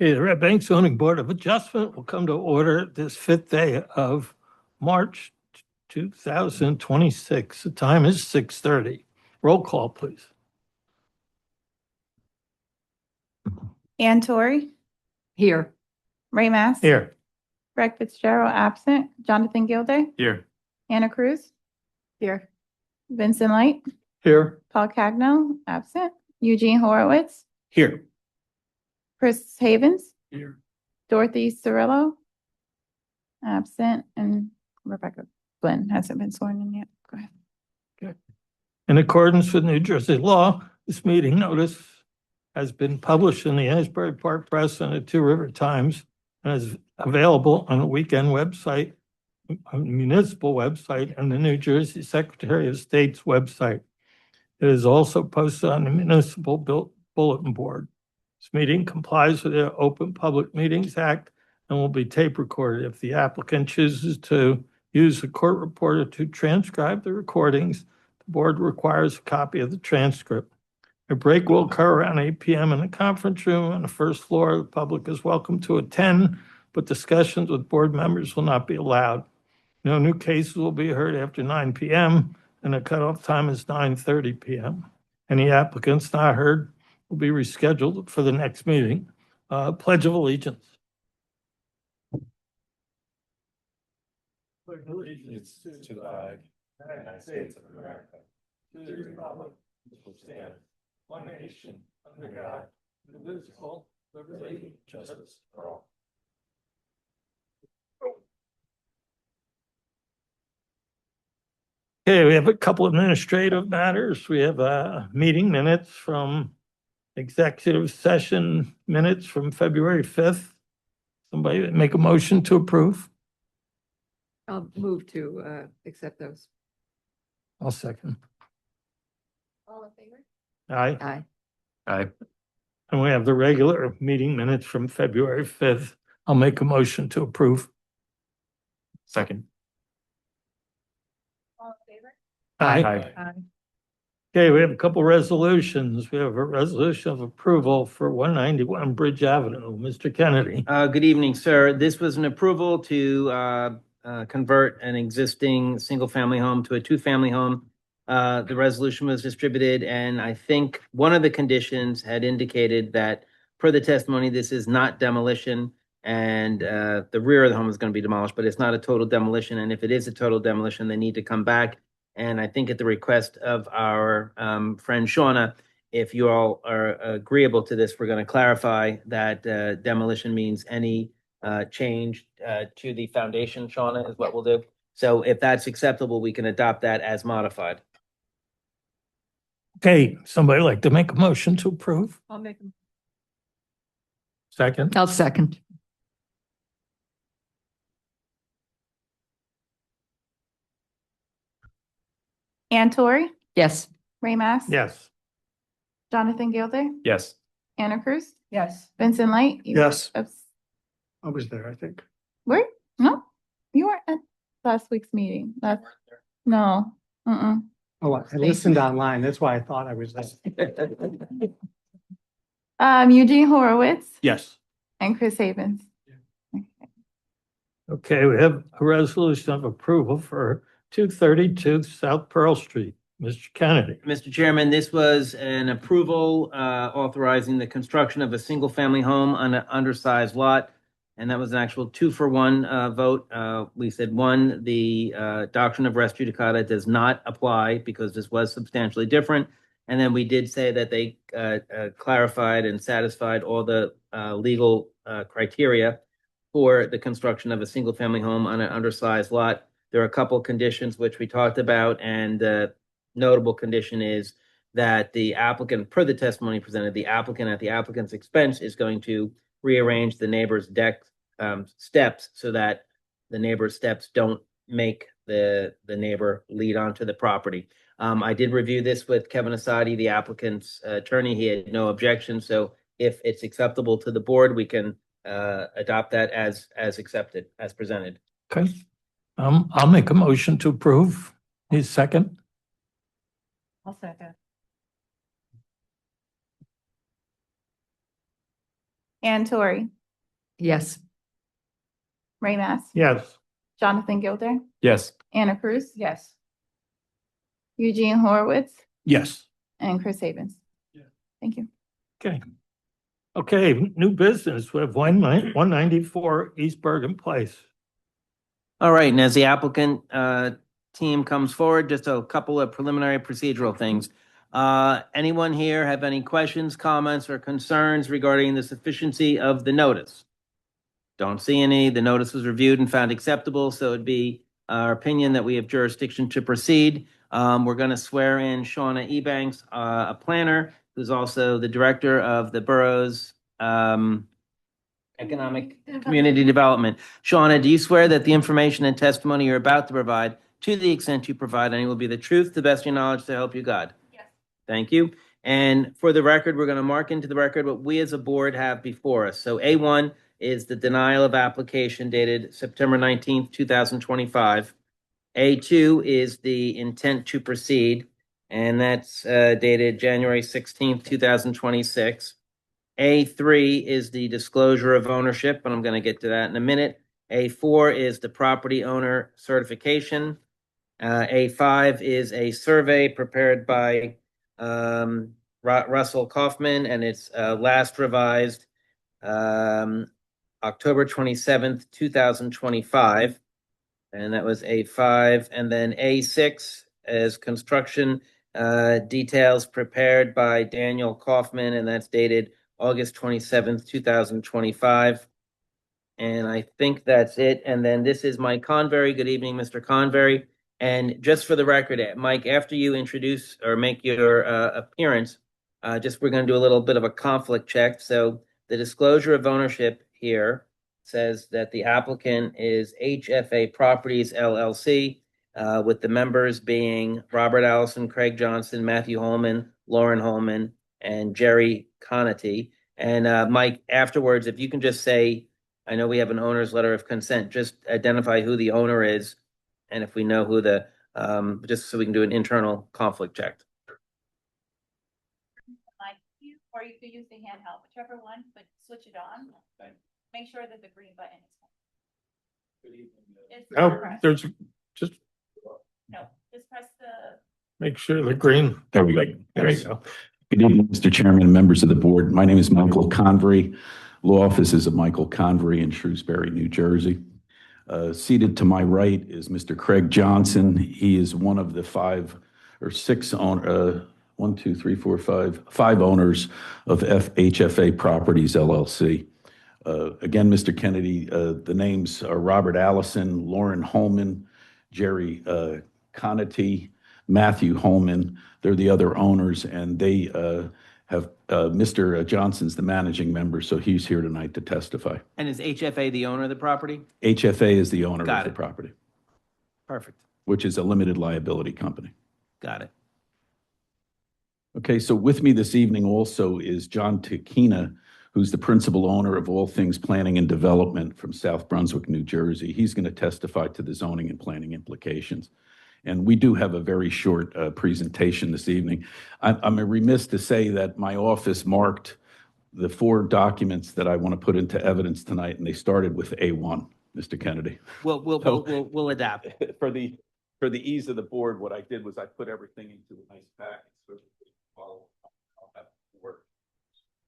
Okay, the Red Bank Zoning Board of Adjustment will come to order this 5th day of March 2026. The time is 6:30. Roll call, please. Ann Torrey, Here. Ray Mass. Here. Greg Fitzgerald absent. Jonathan Gilday, Here. Anna Cruz. Here. Vincent Light, Here. Paul Cagno, absent. Eugene Horowitz, Here. Chris Havens, Here. Dorothy Cirillo, absent, and Rebecca Flynn hasn't been sworn in yet. Go ahead. In accordance with New Jersey law, this meeting notice has been published in the Asbury Park Press and the Two River Times and is available on the weekend website, on the municipal website, and the New Jersey Secretary of State's website. It is also posted on the municipal bulletin board. This meeting complies with the Open Public Meetings Act and will be tape recorded. If the applicant chooses to use the court reporter to transcribe the recordings, the board requires a copy of the transcript. A break will occur around 8 p.m. in the conference room on the first floor. The public is welcome to attend, but discussions with board members will not be allowed. No new cases will be heard after 9 p.m., and the cutoff time is 9:30 p.m. Any applicants not heard will be rescheduled for the next meeting. Pledge of Allegiance. Pledge of allegiance To the flag of the United States of America, to the republic which will stand one nation under God, indivisible, liberty, and justice for all. Okay, we have a couple administrative matters. We have meeting minutes from executive session minutes from February 5th. Somebody make a motion to approve? I'll move to accept those. I'll second. All in favor? Aye. Aye. Aye. And we have the regular meeting minutes from February 5th. I'll make a motion to approve. Second. All in favor? Aye. Aye. Okay, we have a couple resolutions. We have a resolution of approval for 191 Bridge Avenue. Mr. Kennedy. Good evening, sir. This was an approval to convert an existing single-family home to a two-family home. The resolution was distributed, and I think one of the conditions had indicated that, per the testimony, this is not demolition, and the rear of the home is going to be demolished, but it's not a total demolition. And if it is a total demolition, they need to come back. And I think at the request of our friend Shauna, if you all are agreeable to this, we're going to clarify that demolition means any change to the foundation, Shauna, is what we'll do. So if that's acceptable, we can adopt that as modified. Okay, somebody like to make a motion to approve? I'll make them. Second. I'll second. Ann Torrey, Yes. Ray Mass. Yes. Jonathan Gilday, Yes. Anna Cruz, Yes. Vincent Light. Yes. Abs- I was there, I think. Where? No, you weren't at last week's meeting. No. Oh, I listened online. That's why I thought I was there. Eugene Horowitz Yes. and Chris Havens. Okay, we have a resolution of approval for 232 South Pearl Street. Mr. Kennedy. Mr. Chairman, this was an approval authorizing the construction of a single-family home on an undersized lot. And that was an actual 2-for-1 vote. We said, one, the doctrine of res judicata does not apply because this was substantially different. And then we did say that they clarified and satisfied all the legal criteria for the construction of a single-family home on an undersized lot. There are a couple conditions which we talked about, and the notable condition is that the applicant, per the testimony presented, the applicant at the applicant's expense is going to rearrange the neighbor's deck steps so that the neighbor's steps don't make the neighbor lead onto the property. I did review this with Kevin Asadi, the applicant's attorney. He had no objection. So if it's acceptable to the board, we can adopt that as accepted, as presented. Okay. I'll make a motion to approve. Need a second? I'll second. Ann Torrey, Yes. Ray Mass, Yes. Jonathan Gilder, Yes. Anna Cruz, Yes. Eugene Horowitz, Yes. and Chris Havens. Yeah. Thank you. Okay. Okay, new business. We have 194 East Bergen Place. All right, and as the applicant team comes forward, just a couple of preliminary procedural things. Anyone here have any questions, comments, or concerns regarding the sufficiency of the notice? Don't see any. The notice was reviewed and found acceptable, so it'd be our opinion that we have jurisdiction to proceed. We're going to swear in Shauna Ebanks, a planner, who's also the director of the borough's economic community development. Shauna, do you swear that the information and testimony you're about to provide, to the extent you provide any, will be the truth, to the best of your knowledge, to help you God? Yes. Thank you. And for the record, we're going to mark into the record what we as a board have before us. So A1 is the denial of application dated September 19th, 2025. A2 is the intent to proceed, and that's dated January 16th, 2026. A3 is the disclosure of ownership, and I'm going to get to that in a minute. A4 is the property owner certification. A5 is a survey prepared by Russell Kaufman, and it's last revised October 27th, 2025. And that was A5. And then A6 is construction details prepared by Daniel Kaufman, and that's dated August 27th, 2025. And I think that's it. And then this is Mike Convery. Good evening, Mr. Convery. And just for the record, Mike, after you introduce or make your appearance, we're going to do a little bit of a conflict check. So the disclosure of ownership here says that the applicant is HFA Properties LLC, with the members being Robert Allison, Craig Johnson, Matthew Holman, Lauren Holman, and Jerry Conity. And Mike, afterwards, if you can just say, I know we have an owner's letter of consent, just identify who the owner is, and if we know who the, just so we can do an internal conflict check. Or you could use the handheld, whichever one, but switch it on. Make sure that the green button is. Oh, there's just No, just press the. make sure the green. There we go. There you go. Good evening, Mr. Chairman and members of the board. My name is Michael Convery. Law office is of Michael Convery in Shrewsbury, New Jersey. Seated to my right is Mr. Craig Johnson. He is one of the five owners of HFA Properties LLC. Again, Mr. Kennedy, the names are Robert Allison, Lauren Holman, Jerry Conity, Matthew Holman. They're the other owners, and they have Mr. Johnson's the managing member, so he's here tonight to testify. And is HFA the owner of the property? HFA is the owner Got of the it. property, Perfect. which is a limited liability company. Got it. Okay, so with me this evening also is John Takina, who's the principal owner of All Things Planning and Development from South Brunswick, New Jersey. He's going to testify to the zoning and planning implications. And we do have a very short presentation this evening. I'm remiss to say that my office marked the 4 documents that I want to put into evidence tonight, and they started with A1, Mr. Kennedy. We'll adapt. For the ease of the board, what I did was I put everything into a nice package. So I'll have work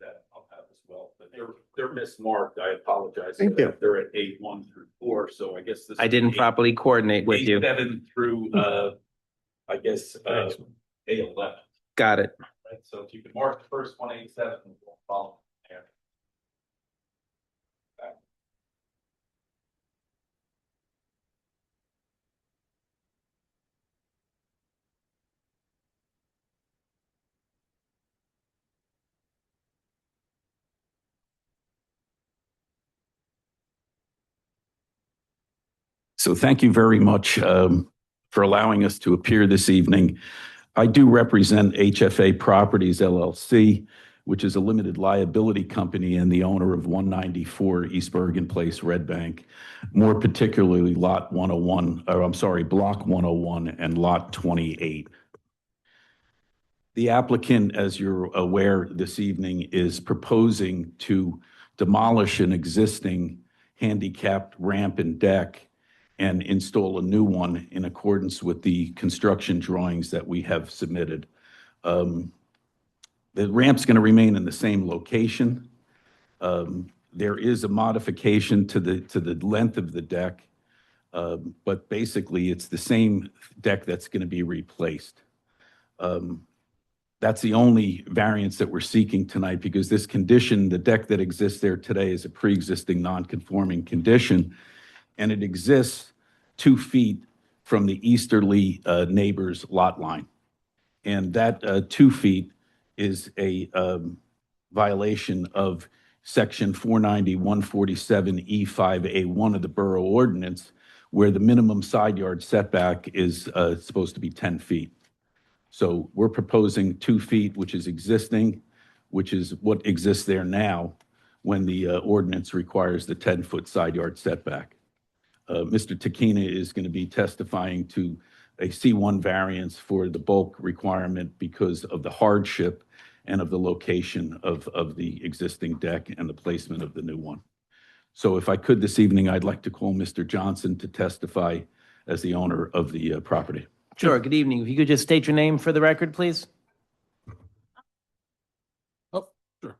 that I'll have as well, but they're mismarked. I apologize. Thank you. They're at A1 through 4, so I guess this. I didn't properly coordinate with you. A7 through, I guess, A11. Got it. Right, so if you could mark the first one, A7, we'll follow there. So thank you very much for allowing us to appear this evening. I do represent HFA Properties LLC, which is a limited liability company and the owner of 194 East Bergen Place, Red Bank, more particularly Block 101 and Lot 28. The applicant, as you're aware this evening, is proposing to demolish an existing handicapped ramp and deck and install a new one in accordance with the construction drawings that we have submitted. The ramp's going to remain in the same location. There is a modification to the length of the deck, but basically it's the same deck that's going to be replaced. That's the only variance that we're seeking tonight because this condition, the deck that exists there today is a pre-existing non-conforming condition, and it exists 2 feet from the easterly neighbor's lot line. And that 2 feet is a violation of Section 490-147E5A1 of the Borough Ordinance, where the minimum side yard setback is supposed to be 10 feet. So we're proposing 2 feet, which is existing, which is what exists there now when the ordinance requires the 10-foot side yard setback. Mr. Takina is going to be testifying to a C1 variance for the bulk requirement because of the hardship and of the location of the existing deck and the placement of the new one. So if I could this evening, I'd like to call Mr. Johnson to testify as the owner of the property. Sure, good evening. If you could just state your name for the record, please? Oh, sure.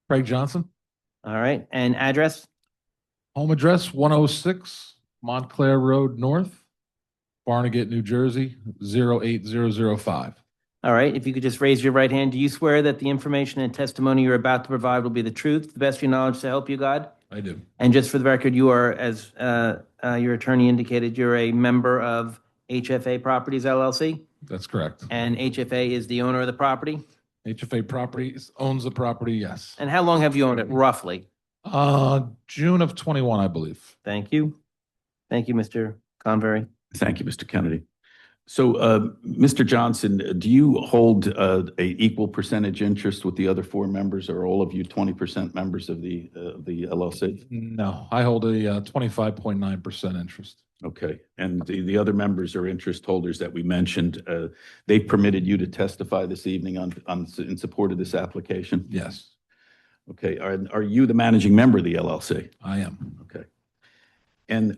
Craig Johnson, All right, and address? home address 106 Montclair Road North, Barnegat, New Jersey, 08005. All right, if you could just raise your right hand, do you swear that the information and testimony you're about to provide will be the truth, to the best of your knowledge, to help you God? I do. And just for the record, you are, as your attorney indicated, you're a member of HFA Properties LLC, That's correct. and HFA is the owner of the property? HFA Properties owns the property, yes. And how long have you owned it, roughly? June of 21, I believe. Thank you. Thank you, Mr. Convery. Thank you, Mr. Kennedy. So, Mr. Johnson, do you hold a equal percentage interest with the other 4 members, or are all of you 20% members of the LLC? No, I hold a 25.9% interest. Okay, and the other members or interest holders that we mentioned, they permitted you to testify this evening in support of this application? Yes, Okay, are you the managing member of the LLC? I am. Okay. And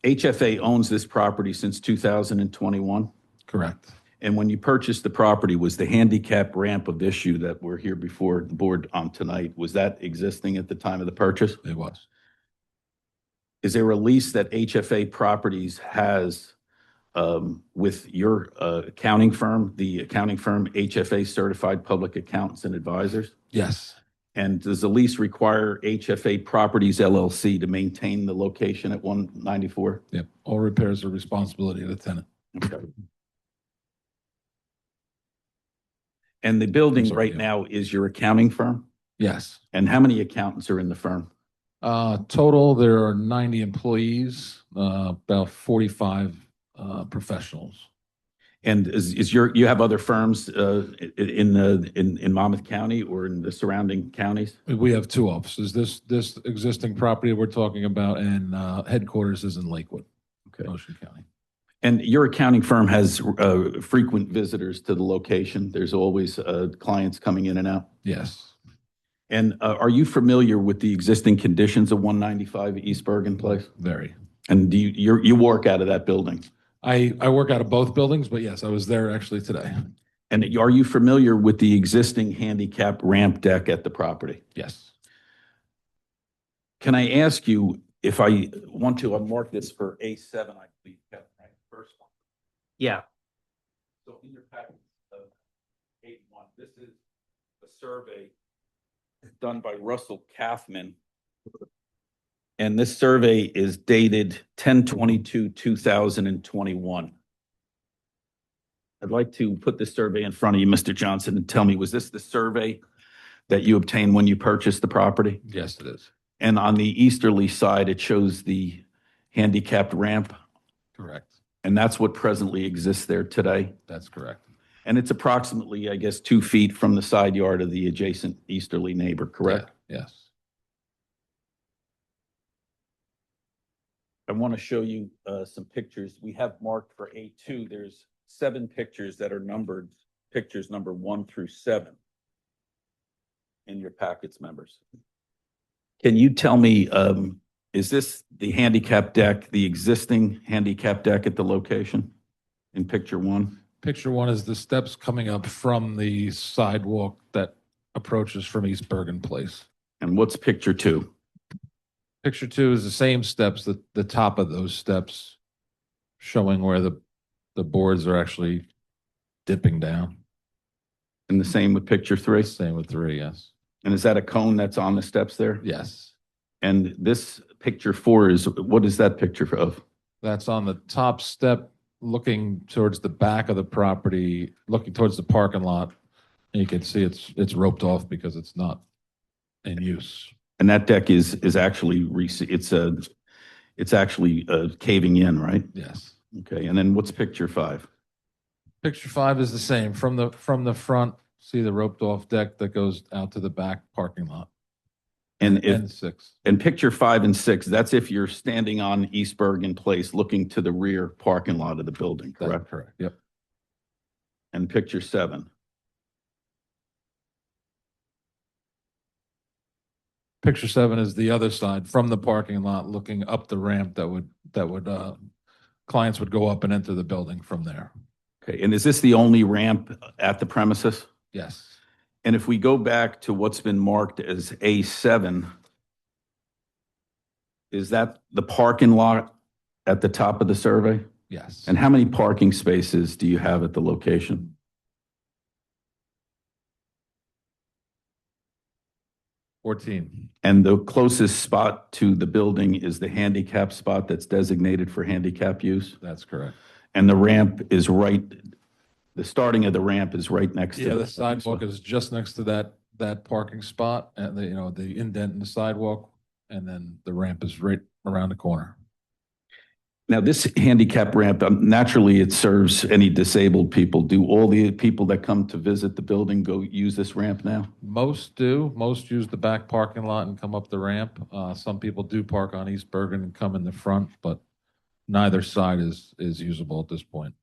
HFA owns this property since 2021? Correct. And when you purchased the property, was the handicap ramp of issue that we're here before the board on tonight, was that existing at the time of the purchase? It was. Is there a lease that HFA Properties has with your accounting firm, the accounting firm HFA Certified Public Accountants and Advisors? Yes, And does the lease require HFA Properties LLC to maintain the location at 194? yep. All repairs are responsibility of the tenant. Okay. And the building Sorry, right yeah. now is your accounting firm? Yes. And how many accountants are in the firm? Total, there are 90 employees, about 45 professionals. And you have other firms in Monmouth County or in the surrounding counties? We have 2 offices. This existing property we're talking about, and headquarters is in Lakewood, Okay. Ocean County. And your accounting firm has frequent visitors to the location? There's always clients coming in and out? Yes, And are you familiar with the existing conditions of 195 East Bergen Place? very. And do you work out of that building? I work out of both buildings, but yes, I was there actually today. And are you familiar with the existing handicap ramp deck at the property? Yes. Can I ask you if I want to unmark this for A7, I believe, Kevin, right? First one. Yeah. So in your packet, 8-1, this is a survey done by Russell Kaufman. And this survey is dated 10/22/2021. I'd like to put this survey in front of you, Mr. Johnson, and tell me, was this the survey that you obtained when you purchased the property? Yes, it is. And on the easterly side, it shows the handicapped ramp, Correct. and that's what presently exists there today. That's correct. And it's approximately, I guess, 2 feet from the side yard of the adjacent easterly neighbor, correct? Yeah, yes. I want to show you some pictures. We have marked for A2. There's 7 pictures that are numbered pictures number 1 through 7 in your packets, members. Can you tell me, is this the handicap deck, the existing handicap deck at the location in picture 1? Picture 1 is the steps coming up from the sidewalk that approaches from East Bergen Place. And what's picture 2? Picture 2 is the same steps, the top of those steps showing where the boards are actually dipping down. And the same with picture 3? Same with 3, yes. And is that a cone that's on the steps there? Yes. And this picture 4 is, what is that picture of? That's on the top step, looking towards the back of the property, looking towards the parking lot. And you can see it's roped off because it's not in use. And that deck is actually, it's actually caving in, right? Yes. Okay, and then what's picture 5? Picture 5 is the same. From the front, see the roped off deck that goes out to the back parking lot. And And 6. and picture 5 and 6, that's if you're standing on East Bergen Place looking to the rear parking lot of the building, That's correct? correct. Yep. And picture 7. Picture 7 is the other side from the parking lot, looking up the ramp that would clients would go up and enter the building from there. Okay, and is this the only ramp at the premises? Yes. And if we go back to what's been marked as A7, is that the parking lot at the top of the survey? Yes. And how many parking spaces do you have at the location? 14. And the closest spot to the building is the handicap spot that's designated for handicap use? That's correct. And the ramp is right, the starting of the ramp is right next to Yeah, the sidewalk is just next to that parking spot and the indent in the sidewalk, and then the ramp is right around the corner. Now, this handicap ramp, naturally, it serves any disabled people. Do all the people that come to visit the building go use this ramp now? Most do. Most use the back parking lot and come up the ramp. Some people do park on East Bergen and come in the front, but neither side is usable at this point.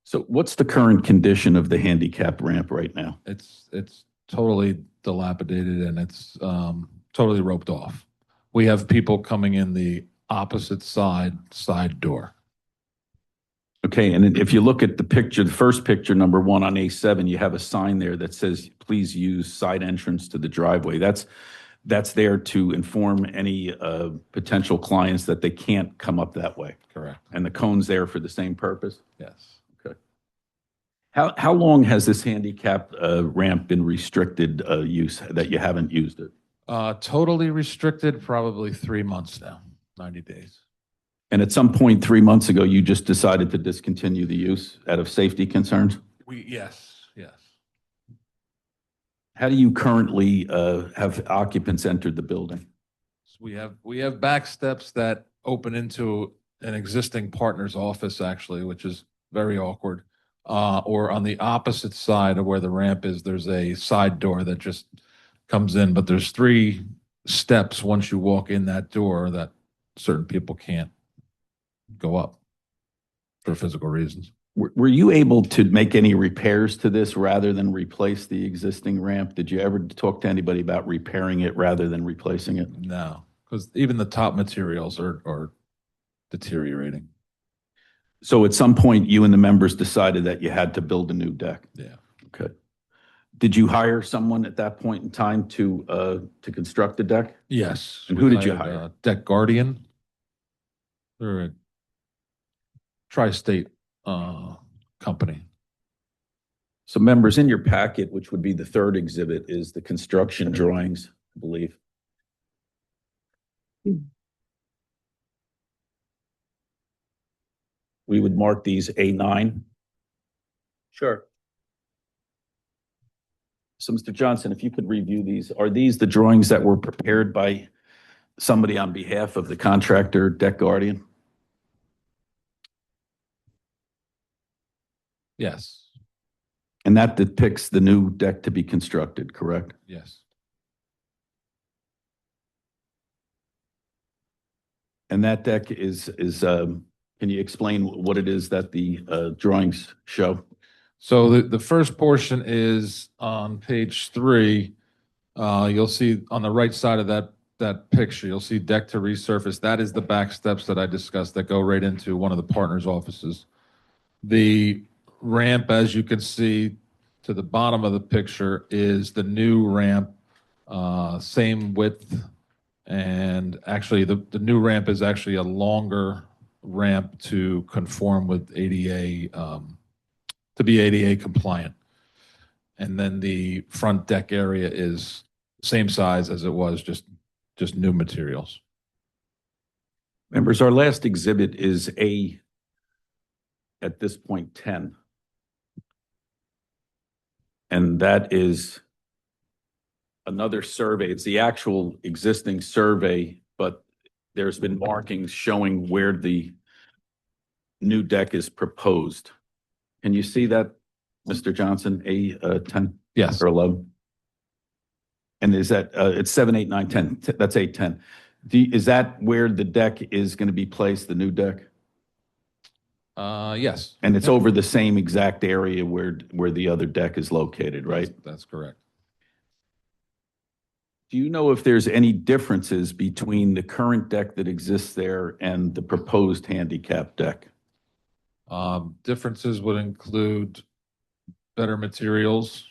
So what's the current condition of the handicap ramp right now? It's totally dilapidated and it's totally roped off. We have people coming in the opposite side door. Okay, and if you look at the picture, the first picture, number 1 on A7, you have a sign there that says, please use side entrance to the driveway. That's there to inform any potential clients that they can't come up that way. Correct. And the cone's there for the same purpose? Yes. Okay. How long has this handicap ramp been restricted use that you haven't used it? Totally restricted, probably 3 months now, 90 days. And at some point 3 months ago, you just decided to discontinue the use out of safety concerns? Yes. How do you currently have occupants entered the building? So we have back steps that open into an existing partner's office, actually, which is very awkward. Or on the opposite side of where the ramp is, there's a side door that just comes in, but there's 3 steps once you walk in that door that certain people can't go up for physical reasons. Were you able to make any repairs to this rather than replace the existing ramp? Did you ever talk to anybody about repairing it rather than replacing it? No, because even the top materials are deteriorating. So at some point, you and the members decided that you had to build a new deck? Yeah. Okay. Did you hire someone at that point in time to construct the deck? Yes. And we who did you hired, hire? Deck Guardian. They're a tri-state company. So members, in your packet, which would be the 3rd exhibit, is the construction drawings, I believe. We would mark these A9. Sure. So Mr. Johnson, if you could review these, are these the drawings that were prepared by somebody on behalf of the contractor, Deck Guardian? Yes. And that depicts the new deck to be constructed, correct? Yes. And that deck is can you explain what it is that the drawings show? So the first portion is on page 3. You'll see on the right side of that picture, you'll see deck to resurface. That is the back steps that I discussed that go right into one of the partners' offices. The ramp, as you can see to the bottom of the picture, is the new ramp, same width. And actually, the new ramp is actually a longer ramp to conform with ADA, to be ADA compliant. And then the front deck area is same size as it was, just new materials. Members, our last exhibit is at this point, 10. And that is another survey. It's the actual existing survey, but there's been markings showing where the new deck is proposed. Can you see that, Mr. Johnson, A10? Yes. Or 11? And is that, it's 7, 8, 9, 10. That's 8, 10. Is that where the deck is going to be placed, the new deck? Yes. And it's over the same exact area where the other deck is located, right? That's correct. Do you know if there's any differences between the current deck that exists there and the proposed handicap deck? Differences would include better materials,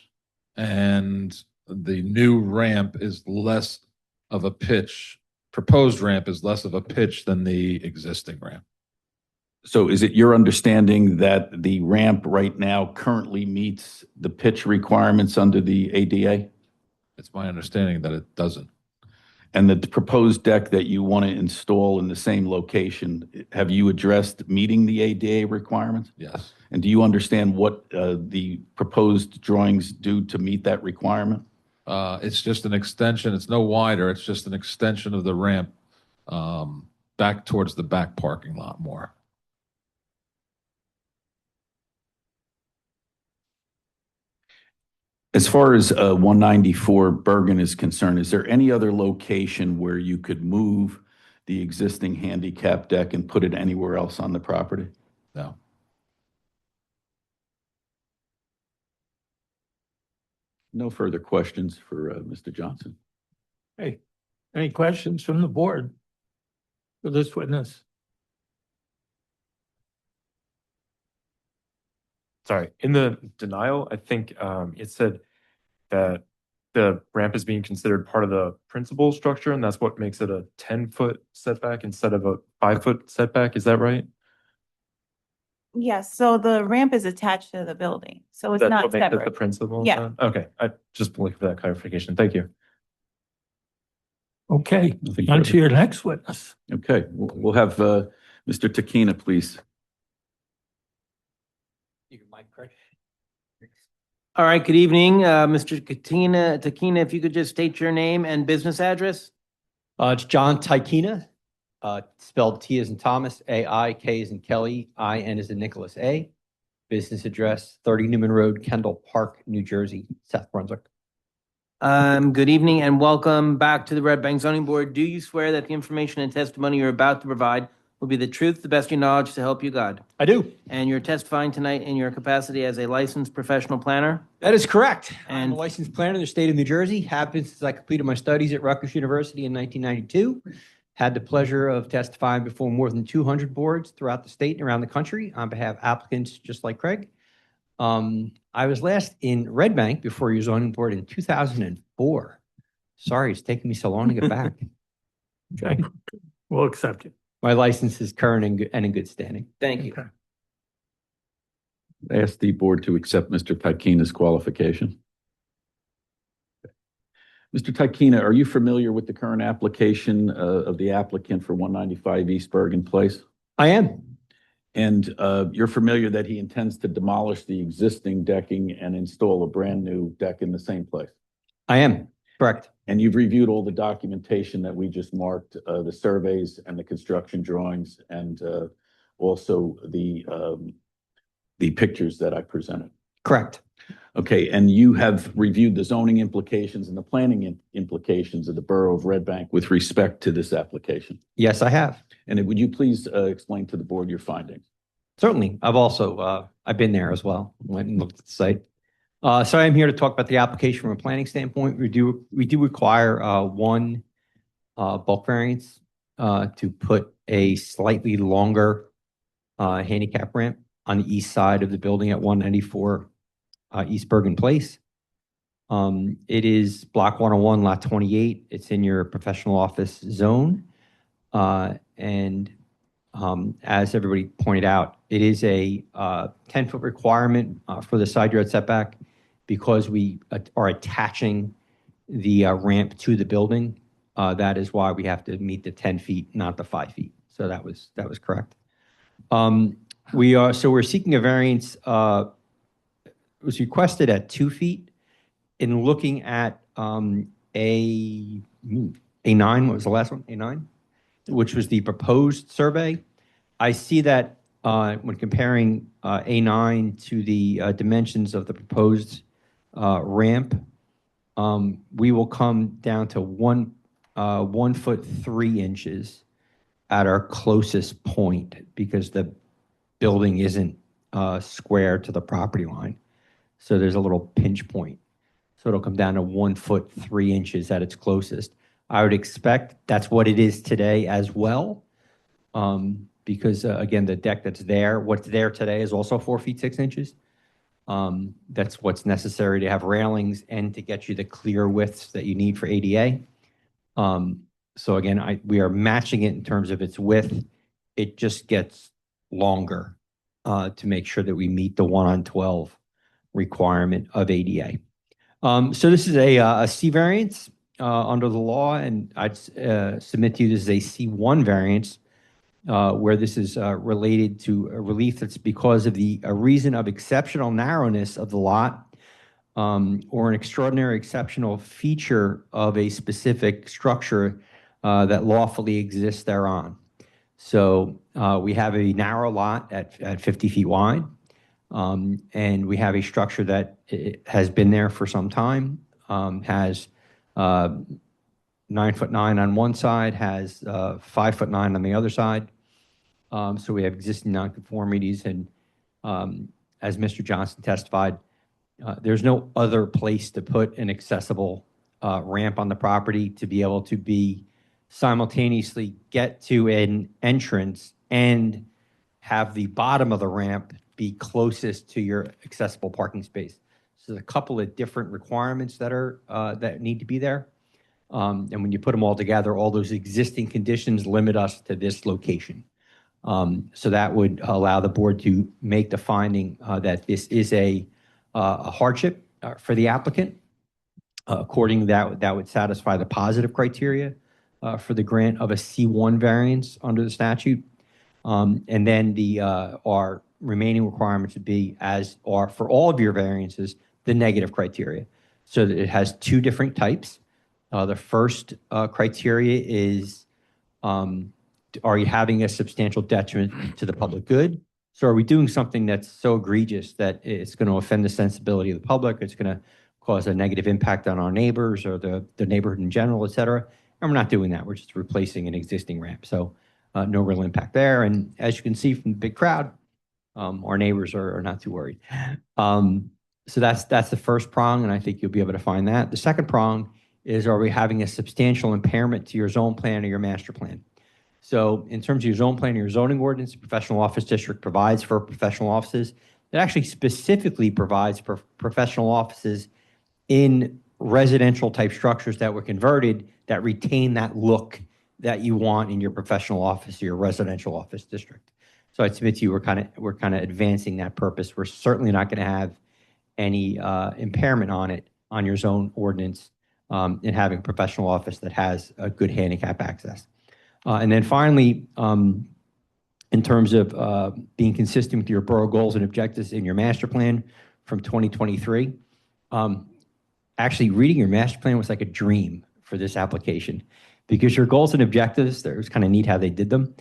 and the new ramp is less of a pitch. Proposed ramp is less of a pitch than the existing ramp. So is it your understanding that the ramp right now currently meets the pitch requirements under the ADA? It's my understanding that it doesn't. And the proposed deck that you want to install in the same location, have you addressed meeting the ADA requirements? Yes. And do you understand what the proposed drawings do to meet that requirement? It's just an extension. It's no wider. It's just an extension of the ramp back towards the back parking lot more. As far as 194 Bergen is concerned, is there any other location where you could move the existing handicap deck and put it anywhere else on the property? No. No further questions for Mr. Johnson. Hey, any questions from the board for this witness? Sorry, in the denial, I think it said that the ramp is being considered part of the principal structure, and that's what makes it a 10-foot setback instead of a 5-foot setback. Is that right? Yes, so the ramp is attached to the building, so it's That's not what makes it the separate. principal? Yeah. Okay, I just looking for that clarification. Thank you. Okay, Nothing on further. to your next witness. Okay, we'll have Mr. Takina, please. All right, good evening, Mr. Takina, if you could just state your name and business address? It's John Tykina, spelled T as in Thomas, A-I, K as in Kelly, I-N as in Nicholas A. Business address, 30 Newman Road, Kendall Park, New Jersey, South Brunswick. Good evening and welcome back to the Red Bank Zoning Board. Do you swear that the information and testimony you're about to provide will be the truth, the best of your knowledge, to help you God? I do. And you're testifying tonight in your capacity as a licensed professional planner? That is correct. I'm And- a licensed planner in the state of New Jersey. Have been since I completed my studies at Rutgers University in 1992. Had the pleasure of testifying before more than 200 boards throughout the state and around the country on behalf of applicants just like Craig. I was last in Red Bank before your zoning board in 2004. Sorry, it's taking me so long to get back. Okay, we'll accept it. My license is current and in good standing. Thank you. Okay. I ask the board to accept Mr. Tykina's qualification. Mr. Tykina, are you familiar with the current application of the applicant for 195 East Bergen Place? I am. And you're familiar that he intends to demolish the existing decking and install a brand new deck in the same place? I am. Correct. And you've reviewed all the documentation that we just marked, the surveys and the construction drawings, and also the pictures that I presented. Correct. Okay, and you have reviewed the zoning implications and the planning implications of the Borough of Red Bank with respect to this application. Yes, I have. And would you please explain to the board your findings? Certainly. I've been there as well, went and looked at the site. So I'm here to talk about the application from a planning standpoint. We do require one bulk variance to put a slightly longer handicap ramp on the east side of the building at 194 East Bergen Place. It is block 101, lot 28. It's in your professional office zone. And as everybody pointed out, it is a 10-foot requirement for the side yard setback because we are attaching the ramp to the building. That is why we have to meet the 10 feet, not the 5 feet. So that was correct. We're seeking a variance. It was requested at 2 feet. In looking at A9, what was the last one? A9, which was the proposed survey. I see that when comparing A9 to the dimensions of the proposed ramp, we will come down to 1 foot 3 inches at our closest point because the building isn't square to the property line. So there's a little pinch point. So it'll come down to 1 foot 3 inches at its closest. I would expect that's what it is today as well. Because again, the deck that's there, what's there today is also 4 feet 6 inches. That's what's necessary to have railings and to get you the clear widths that you need for ADA. So again, we are matching it in terms of its width. It just gets longer to make sure that we meet the 1:12 requirement of ADA. So this is a C variance under the law, and I'd submit to you this is a C1 variance where this is related to a relief that's because of a reason of exceptional narrowness of the lot or an extraordinary exceptional feature of a specific structure that lawfully exists thereon. So we have a narrow lot at 50 feet wide. And we have a structure that has been there for some time, has 9'9" on one side, has 5'9" on the other side. So we have existing nonconformities, and as Mr. Johnson testified, there's no other place to put an accessible ramp on the property to be able to be simultaneously get to an entrance and have the bottom of the ramp be closest to your accessible parking space. So there's a couple of different requirements that need to be there. And when you put them all together, all those existing conditions limit us to this location. So that would allow the board to make the finding that this is a hardship for the applicant. According to that would satisfy the positive criteria for the grant of a C1 variance under the statute. And then our remaining requirements would be, as are for all of your variances, the negative criteria. So that it has two different types. The first criteria is, are you having a substantial detriment to the public good? So are we doing something that's so egregious that it's going to offend the sensibility of the public? It's going to cause a negative impact on our neighbors or the neighborhood in general, et cetera. And we're not doing that. We're just replacing an existing ramp. So no real impact there. And as you can see from the big crowd, our neighbors are not too worried. So that's the first prong, and I think you'll be able to find that. The second prong is, are we having a substantial impairment to your zone plan or your master plan? So in terms of your zone plan or your zoning ordinance, the professional office district provides for professional offices. It actually specifically provides for professional offices in residential type structures that were converted that retain that look that you want in your professional office or your residential office district. So I'd submit to you, we're kind of advancing that purpose. We're certainly not going to have any impairment on it, on your zone ordinance, in having a professional office that has a good handicap access. And then finally, in terms of being consistent with your borough goals and objectives in your master plan from 2023, actually reading your master plan was like a dream for this application, because your goals and objectives, it was kind of neat how they did them,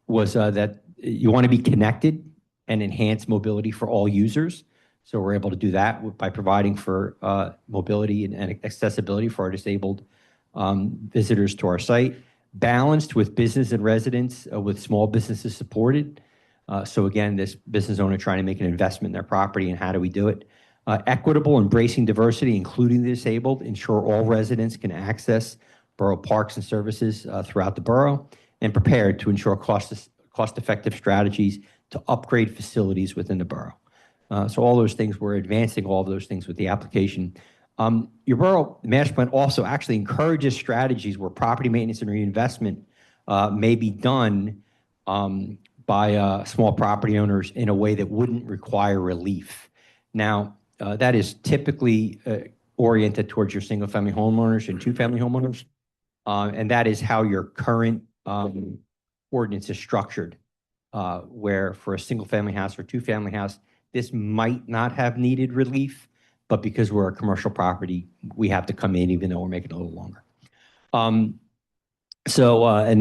was that you want to be connected and enhance mobility for all users. So we're able to do that by providing for mobility and accessibility for our disabled visitors to our site, balanced with business and residents, with small businesses supported. So again, this business owner trying to make an investment in their property, and how do we do it? Equitable, embracing diversity, including the disabled, ensure all residents can access borough parks and services throughout the borough, and prepared to ensure cost-effective strategies to upgrade facilities within the borough. So all those things, we're advancing all of those things with the application. Your borough master plan also actually encourages strategies where property maintenance and reinvestment may be done by small property owners in a way that wouldn't require relief. Now, that is typically oriented towards your single-family homeowners and two-family homeowners. And that is how your current ordinance is structured, where for a single-family house or two-family house, this might not have needed relief, but because we're a commercial property, we have to come in even though we're making it a little longer. And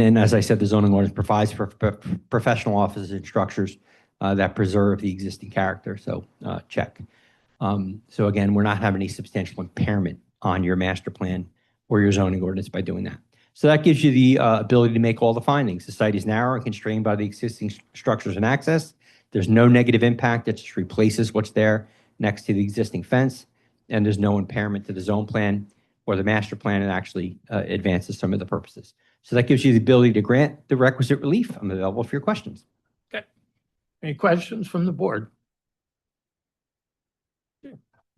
then, as I said, the zoning ordinance provides for professional offices and structures that preserve the existing character. So check. So again, we're not having any substantial impairment on your master plan or your zoning ordinance by doing that. So that gives you the ability to make all the findings. The site is narrow and constrained by the existing structures and access. There's no negative impact. It just replaces what's there next to the existing fence. And there's no impairment to the zone plan or the master plan. It actually advances some of the purposes. So that gives you the ability to grant the requisite relief. I'm available for your questions. Any questions from the board?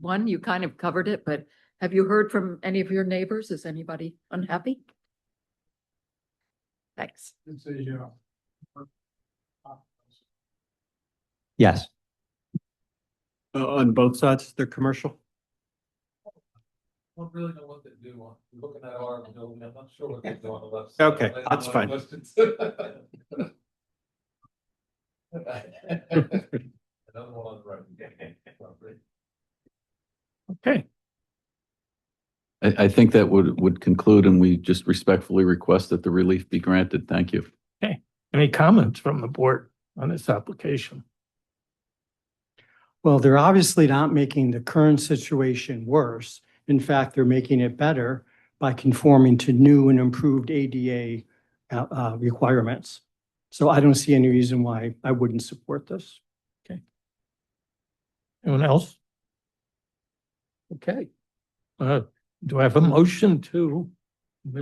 One, you kind of covered it, but have you heard from any of your neighbors? Is anybody unhappy? Thanks. Yes. On both sides, they're commercial? Don't really know what they do on, looking at our building, I'm not sure what they do on the left side. Okay, that's fine. Another one on the right. Okay, I think that would conclude, and we just respectfully request that the relief be granted. Thank you. any comments from the board on this application? Well, they're obviously not making the current situation worse. In fact, they're making it better by conforming to new and improved ADA requirements. So I don't see any reason why I wouldn't support this. Anyone else? Okay. Do I have a motion to?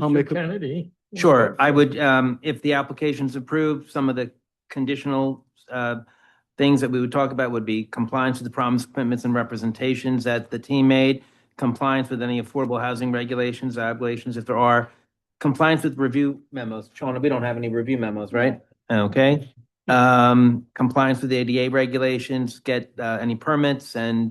I'll Mr. make a- Kennedy? Sure, I would, if the application's approved, some of the conditional things that we would talk about would be compliance with the promise, commitments, and representations that the team made, compliance with any affordable housing regulations, obligations, if there are, compliance with review memos. Shauna, we don't have any review memos, right? Okay. Compliance with the ADA regulations, get any permits, and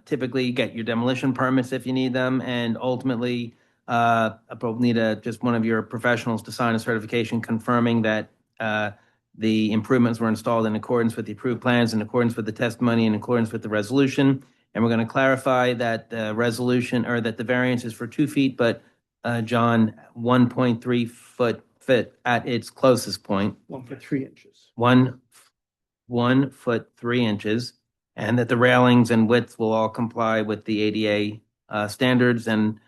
typically get your demolition permits if you need them, and ultimately I probably need just one of your professionals to sign a certification confirming that the improvements were installed in accordance with the approved plans, in accordance with the testimony, in accordance with the resolution. And we're going to clarify that the resolution, or that the variance is for 2 feet, but John, 1.3 foot at its closest point. 1 foot 3 inches. 1 foot 3 inches, and that the railings and width will all comply with the ADA standards. And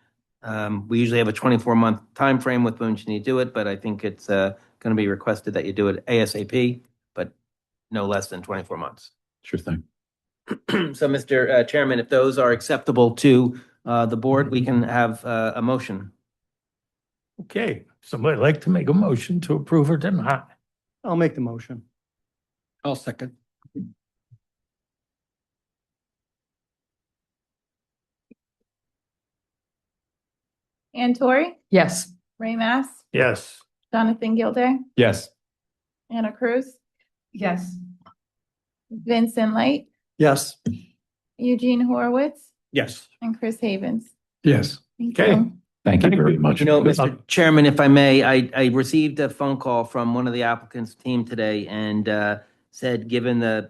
we usually have a 24-month time frame with when you need to do it, but I think it's going to be requested that you do it ASAP, but no less than 24 months. Sure thing. So, Mr. Chairman, if those are acceptable to the board, we can have a motion. Okay, somebody like to make a motion to approve or deny? I'll make the motion. I'll second. Ann Torrey, Yes. Ray Mass, Yes. Jonathan Gilday, Yes. Anna Cruz, Yes. Vincent Light, Yes. Eugene Horowitz, Yes. and Chris Havens. Yes. Thank Okay. you. Thank you very much. You know, Mr. Chairman, if I may, I received a phone call from one of the applicants' team today and said, given the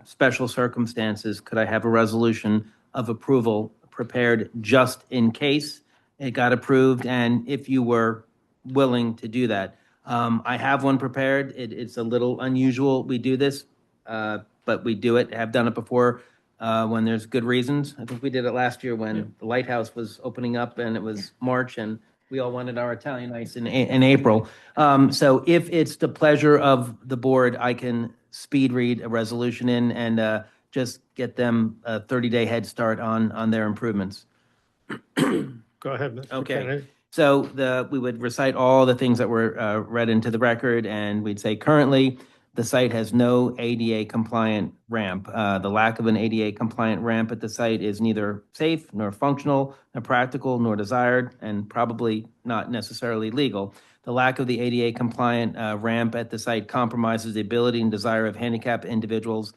special circumstances, could I have a resolution of approval prepared just in case it got approved, and if you were willing to do that? I have one prepared. It's a little unusual we do this, but we do it, have done it before when there's good reasons. I think we did it last year when the lighthouse was opening up and it was March and we all wanted our Italian ice in April. So if it's the pleasure of the board, I can speed read a resolution in and just get them a 30-day head start on their improvements. Go ahead, Mr. Okay. Kennedy. So we would recite all the things that were read into the record, and we'd say currently the site has no ADA compliant ramp. The lack of an ADA compliant ramp at the site is neither safe nor functional, nor practical, nor desired, and probably not necessarily legal. The lack of the ADA compliant ramp at the site compromises the ability and desire of handicapped individuals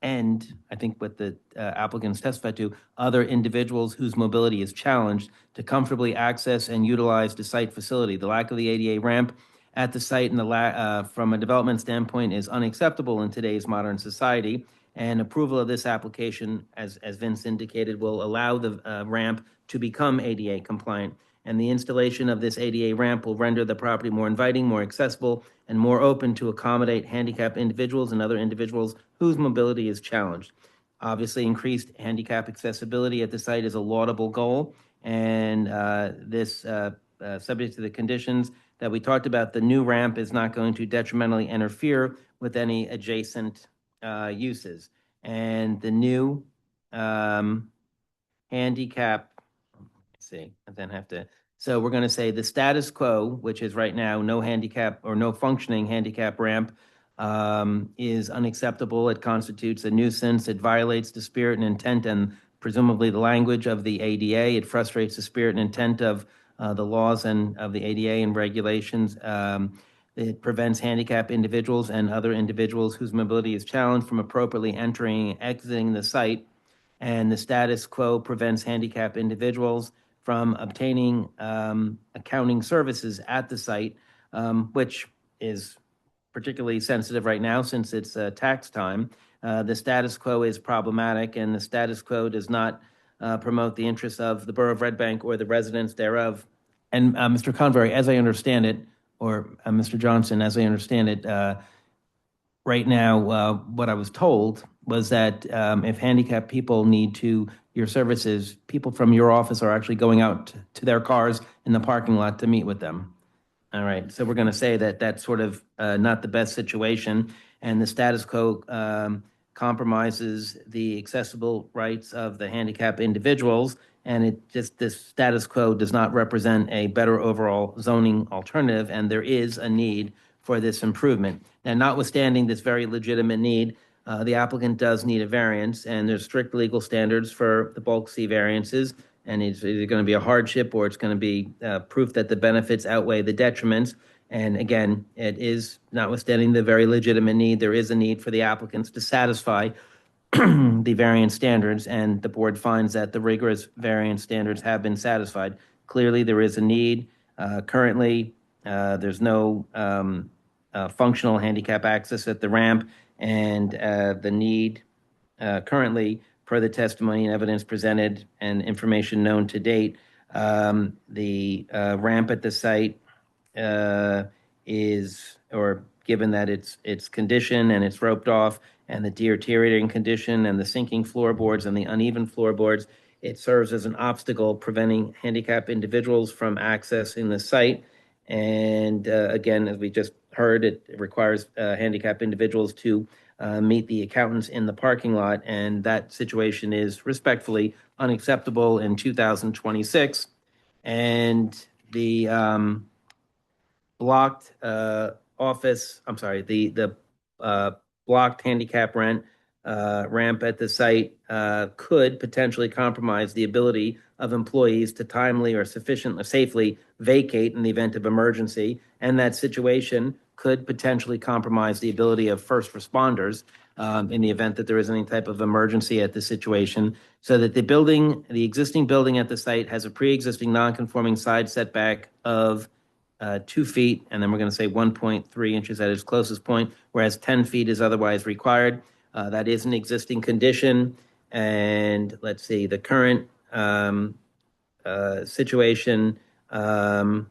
and I think what the applicants testified to, other individuals whose mobility is challenged to comfortably access and utilize the site facility. The lack of the ADA ramp at the site and from a development standpoint is unacceptable in today's modern society. And approval of this application, as Vince indicated, will allow the ramp to become ADA compliant. And the installation of this ADA ramp will render the property more inviting, more accessible, and more open to accommodate handicapped individuals and other individuals whose mobility is challenged. Obviously, increased handicap accessibility at the site is a laudable goal, and this, subject to the conditions that we talked about, the new ramp is not going to detrimentally interfere with any adjacent uses. And the new handicap, see, and then have to, so we're going to say the status quo, which is right now no handicap or no functioning handicap ramp, is unacceptable. It constitutes a nuisance. It violates the spirit and intent and presumably the language of the ADA. It frustrates the spirit and intent of the laws and of the ADA and regulations. It prevents handicapped individuals and other individuals whose mobility is challenged from appropriately entering and exiting the site. And the status quo prevents handicapped individuals from obtaining accounting services at the site, which is particularly sensitive right now since it's tax time. The status quo is problematic, and the status quo does not promote the interests of the Borough of Red Bank or the residents thereof. And Mr. Convery, as I understand it, or Mr. Johnson, as I understand it, right now, what I was told was that if handicapped people need your services, people from your office are actually going out to their cars in the parking lot to meet with them. All right, so we're going to say that that's sort of not the best situation, and the status quo compromises the accessible rights of the handicapped individuals, and this status quo does not represent a better overall zoning alternative, and there is a need for this improvement. Now, notwithstanding this very legitimate need, the applicant does need a variance, and there's strict legal standards for the bulk C variances, and it's either going to be a hardship or it's going to be proof that the benefits outweigh the detriments. And again, it is, notwithstanding the very legitimate need, there is a need for the applicants to satisfy the variance standards, and the board finds that the rigorous variance standards have been satisfied. Clearly, there is a need. Currently, there's no functional handicap access at the ramp, and the need currently, per the testimony and evidence presented and information known to date, the ramp at the site is, or given that its condition and it's roped off, and the deteriorating condition and the sinking floorboards and the uneven floorboards, it serves as an obstacle preventing handicapped individuals from accessing the site. And again, as we just heard, it requires handicapped individuals to meet the accountants in the parking lot, and that situation is respectfully unacceptable in 2026. And the blocked blocked handicap ramp at the site could potentially compromise the ability of employees to timely or safely vacate in the event of emergency, and that situation could potentially compromise the ability of first responders in the event that there is any type of emergency at the situation, so that the existing building at the site has a pre-existing non-conforming side setback of 2 feet, and then we're going to say 1.3 inches at its closest point, whereas 10 feet is otherwise required. That is an existing condition. And let's see, the current situation, the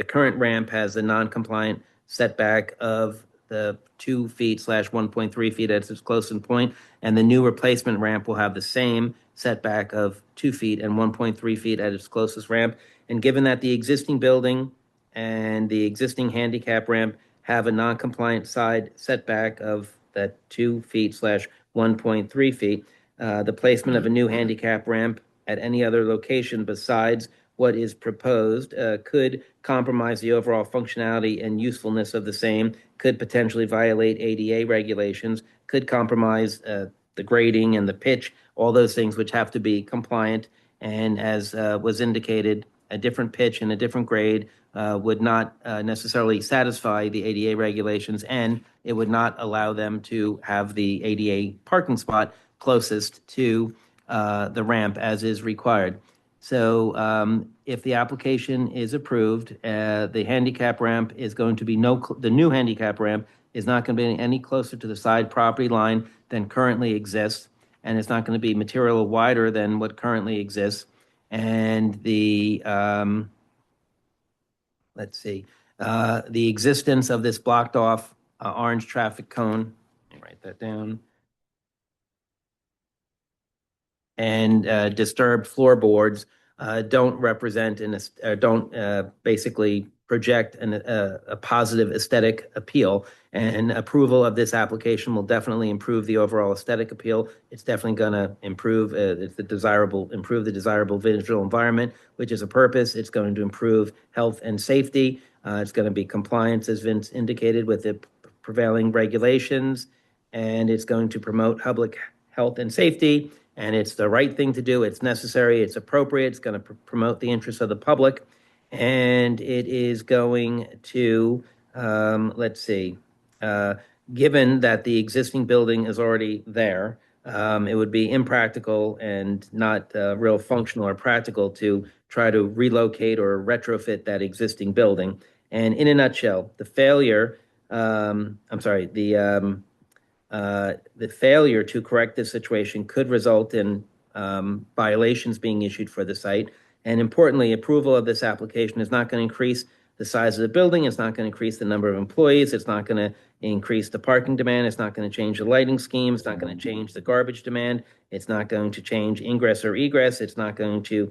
current ramp has a non-compliant setback of the 2 feet / 1.3 feet at its closest point, and the new replacement ramp will have the same setback of 2 feet and 1.3 feet at its closest ramp. And given that the existing building and the existing handicap ramp have a non-compliant side setback of that 2 feet / 1.3 feet. The placement of a new handicap ramp at any other location besides what is proposed could compromise the overall functionality and usefulness of the same, could potentially violate ADA regulations, could compromise the grading and the pitch, all those things which have to be compliant. And as was indicated, a different pitch and a different grade would not necessarily satisfy the ADA regulations, and it would not allow them to have the ADA parking spot closest to the ramp as is required. So if the application is approved, the handicap ramp is going to be the new handicap ramp is not going to be any closer to the side property line than currently exists, and it's not going to be material wider than what currently exists. And the, let's see, the existence of this blocked off orange traffic cone, let me write that down, and disturbed floorboards don't represent don't basically project a positive aesthetic appeal. And approval of this application will definitely improve the overall aesthetic appeal. It's definitely going to improve improve the desirable visual environment, which is a purpose. It's going to improve health and safety. It's going to be compliance, as Vince indicated, with the prevailing regulations, and it's going to promote public health and safety. And it's the right thing to do. It's necessary. It's appropriate. It's going to promote the interests of the public. And it is going to, let's see, given that the existing building is already there, it would be impractical and not real functional or practical to try to relocate or retrofit that existing building. And in a nutshell, the failure to correct this situation could result in violations being issued for the site. And importantly, approval of this application is not going to increase the size of the building. It's not going to increase the number of employees. It's not going to increase the parking demand. It's not going to change the lighting scheme. It's not going to change the garbage demand. It's not going to change ingress or egress. It's not going to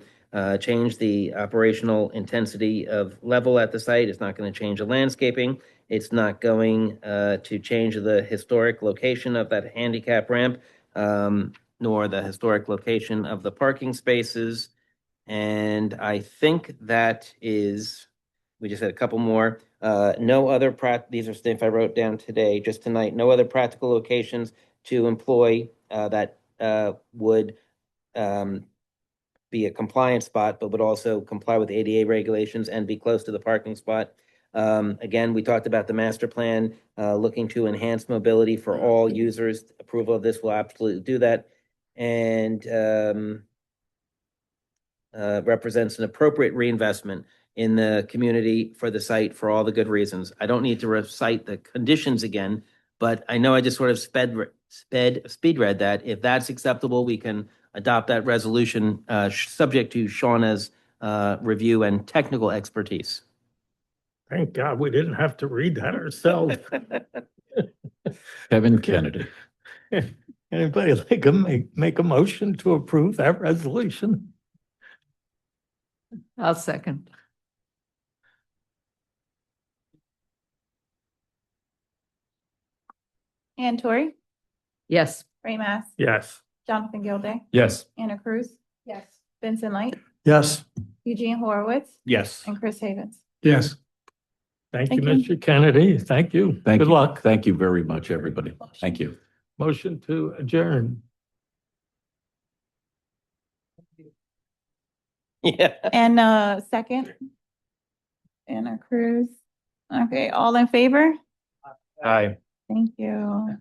change the operational intensity of level at the site. It's not going to change the landscaping. It's not going to change the historic location of that handicap ramp, nor the historic location of the parking spaces. And I think that is, we just had a couple more. No other, these are stuff I wrote down today, just tonight, no other practical locations to employ that would be a compliant spot, but would also comply with ADA regulations and be close to the parking spot. Again, we talked about the master plan looking to enhance mobility for all users. Approval of this will absolutely do that. And represents an appropriate reinvestment in the community for the site for all the good reasons. I don't need to recite the conditions again, but I know I just sort of speed read that. If that's acceptable, we can adopt that resolution subject to Shauna's review and technical expertise. Thank God we didn't have to read that ourselves. Kevin Kennedy. Anybody like to make a motion to approve that resolution? I'll second. Ann Torrey, Yes. Ray Mass, Yes. Jonathan Gilday, Yes. Anna Cruz. Yes. Vincent Light, Yes. Eugene Horowitz, Yes. and Chris Havens. Yes. Thank you, Thank you. Mr. Kennedy. Thank you. Thank Good you. luck. Thank you very much, everybody. Thank you. Motion to adjourn. Yeah. And second, Anna Cruz. Okay, all in favor? Aye. Thank you.